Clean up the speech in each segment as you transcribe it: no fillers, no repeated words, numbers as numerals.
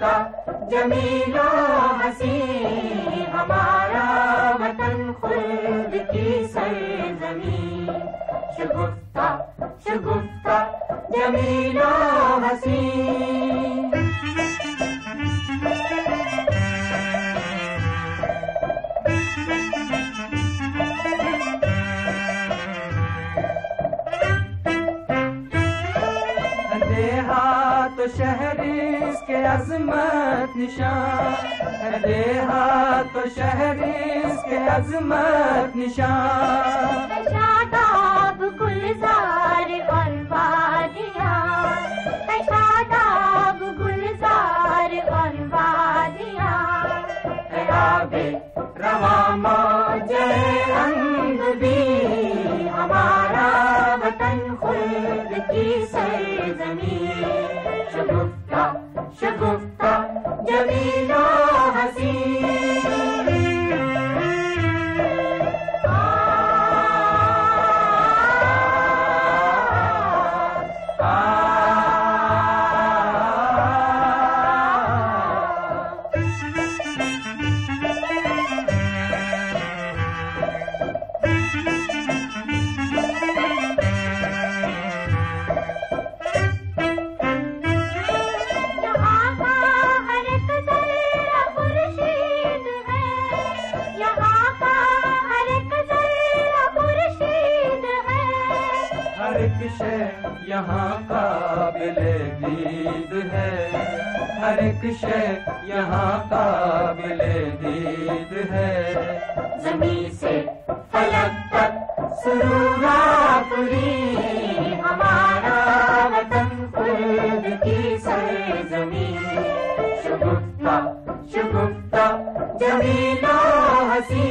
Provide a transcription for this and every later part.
शुगुफ्ता जमीलो हसी, हमारा वतन खुल्द की सरज़मीं। शुगुफ्ता शुगुफ्ता जमीलो हसी। तो शहर इसके अज़मत निशान है, देहात तो शहर इसके अज़मत निशान। शादाब गुलजार और वादियाँ, शादाब गुलजार और वादियाँ। आबे रवा मौजे अंग भी, हमारा वतन खुल्द की सरज़मीं। शुगुफ्ता शुगुफ्ता जमीलो हसी। यहाँ काबिले दीद है, हर एक शय यहाँ काबिले दीद है। ज़मीं से फलक तक सुरूरापुरी, हमारा वतन खुल्द की सरज़मीं। शुगुफ्ता शुगुफ्ता जमीलो हसी।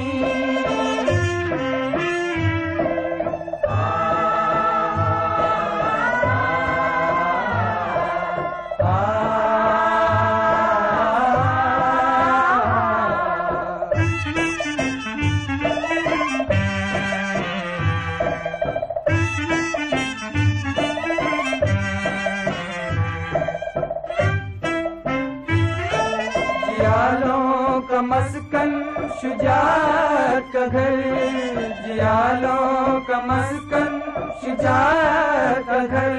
जियालों का मस्कन शुजाअत का घर, जियालों का मस्कन शुजाअत का घर।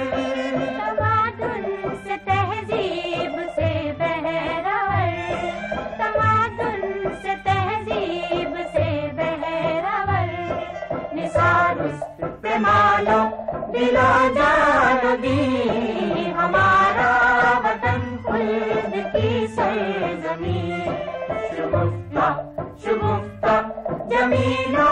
तमादुन से तहजीब से बहरावर, तमादुन से तहजीब से बहरावर। निसार पे मालो दिलो जानो दी, हमारा वतन खुल्द की सरज़मीं। शुगुफ्ता शुगुफ्ता जमीलो